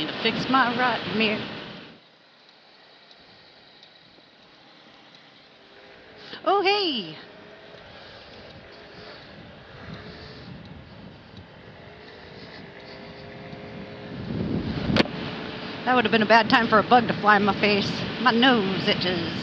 Need to fix my right mirror. Oh, hey! That would have been a bad time for a bug to fly in my face. My nose itches.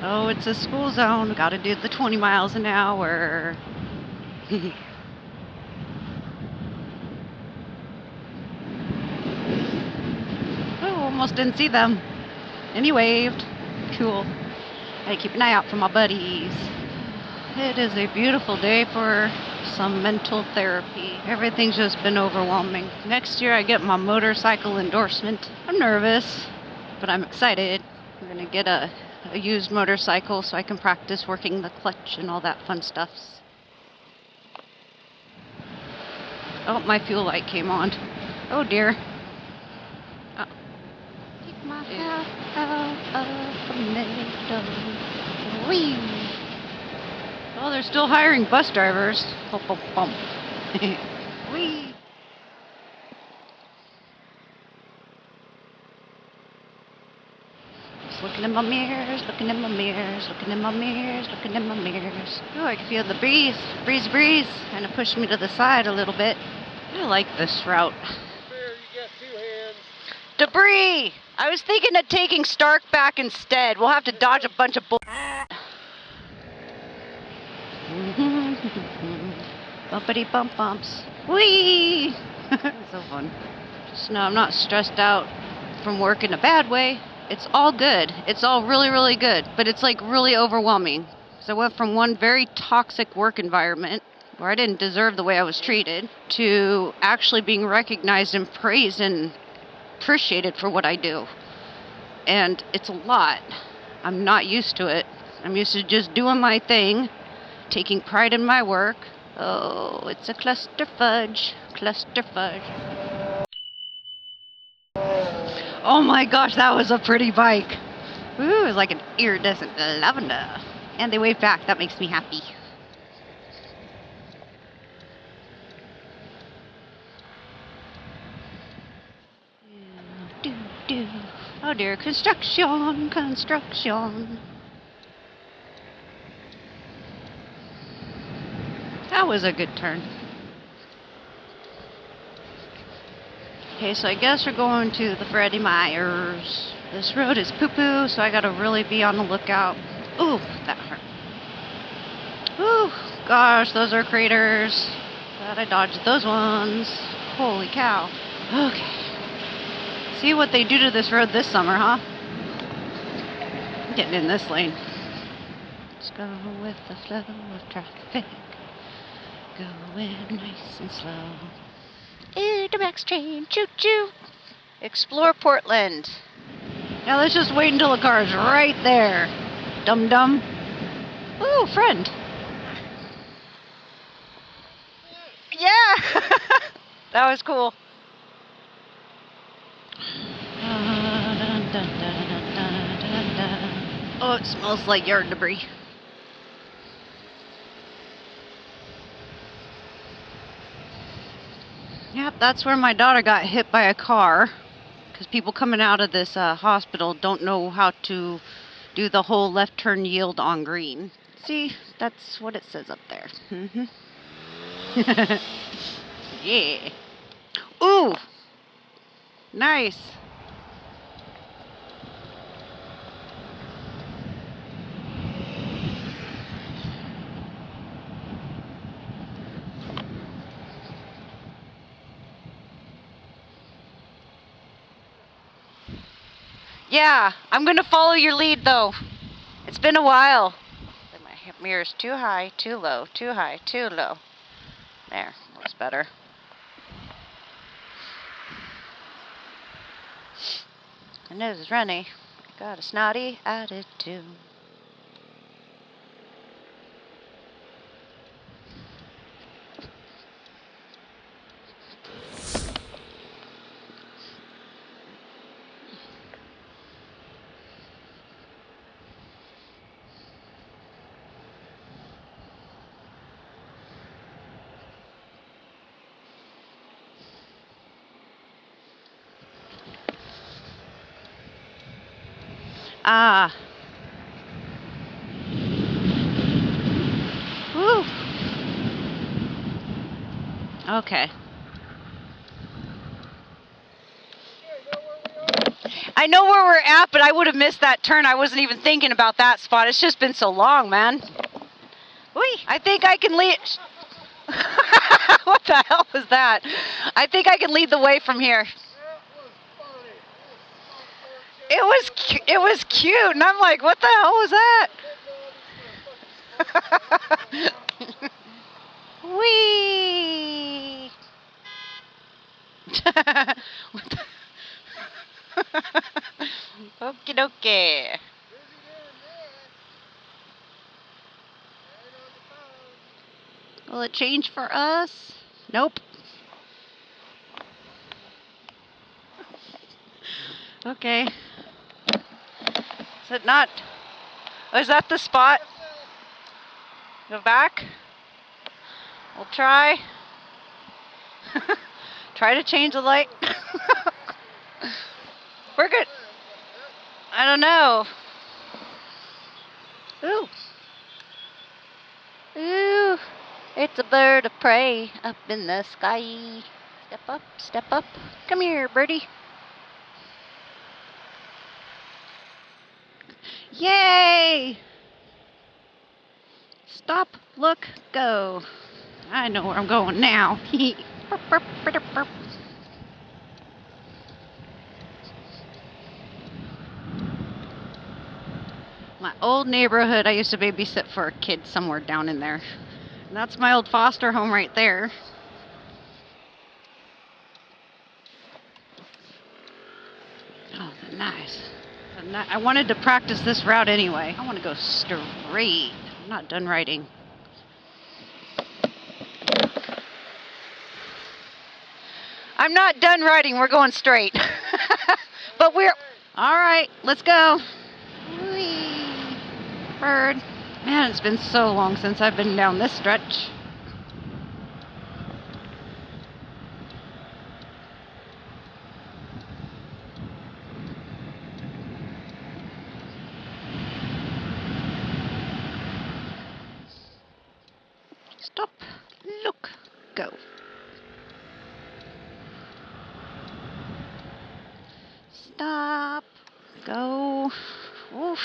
Oh, it's a school zone. Gotta do the 20 miles an hour. Oh, almost didn't see them. And he waved. Cool. Gotta keep an eye out for my buddies. It is a beautiful day for some mental therapy. Everything's just been overwhelming. Next year I get my motorcycle endorsement. I'm nervous, but I'm excited. I'm gonna get a used motorcycle so I can practice working the clutch and all that fun stuff. Oh, my fuel light came on. Oh dear. Keep my head out of the middle. Whee! Oh, they're still hiring bus drivers. Bump, bump, bump. Whee! Just looking in my mirrors, looking in my mirrors, looking in my mirrors, looking in my mirrors. Oh, I can feel the breeze, breeze. Kind of pushed me to the side a little bit. I like this route. You got 2 hands. Debris! I was thinking of taking Stark back instead. We'll have to dodge a bunch of bull. Bumpity bump bumps. Whee! So fun. Just know I'm not stressed out from work in a bad way. It's all good. It's all really good. But it's like really overwhelming. So I went from one very toxic work environment where I didn't deserve the way I was treated to actually being recognized and praised and appreciated for what I do. And it's a lot. I'm not used to it. I'm used to just doing my thing, taking pride in my work. Oh, it's a cluster fudge. Cluster fudge. Oh my gosh, that was a pretty bike. Ooh, it's like an iridescent lavender. And they wave back. That makes me happy. Oh dear, construction. That was a good turn. Okay, so I guess we're going to the Freddie Myers. This road is poo-poo, so I gotta really be on the lookout. Ooh, that hurt. Ooh, gosh, those are craters. Glad I dodged those ones. Holy cow. Okay. See what they do to this road this summer, huh? I'm getting in this lane. Let's go with the flow of traffic. Going nice and slow. Ooh, the Max train, choo-choo. Explore Portland. Now let's just wait until the car is right there. Dum-dum. Ooh, friend. Yeah! That was cool. Oh, it smells like yard debris. Yep, that's where my daughter got hit by a car. Because people coming out of this hospital don't know how to do the whole left turn yield on green. See, that's what it says up there. Yeah. Ooh! Nice. Yeah, I'm gonna follow your lead though. It's been a while. My mirror's too high, too low, too high, too low. There, looks better. My nose is runny. Got a snotty attitude. Ah. Woo. Okay. I know where we're at, but I would have missed that turn. I wasn't even thinking about that spot. It's just been so long, man. Whee! I think I can lead. What the hell was that? I think I can lead the way from here. It was cute, and I'm like, what the hell was that? Whee! What the? Okie dokie. Will it change for us? Nope. Okay. Is it not? Oh, is that the spot? Go back. We'll try. Try to change the light. We're good. I don't know. Ooh. Ooh. It's a bird of prey up in the sky. Step up, step up. Come here, birdie. Yay! Stop, look, go. I know where I'm going now. Burp, burp, burp, burp. My old neighborhood, I used to babysit for a kid somewhere down in there. And that's my old foster home right there. Oh, nice. I wanted to practice this route anyway. I want to go straight. I'm not done riding. I'm not done riding. We're going straight. But we're... All right, let's go. Whee! Bird. Man, it's been so long since I've been down this stretch. Stop, look, go. Stop, go. Oof.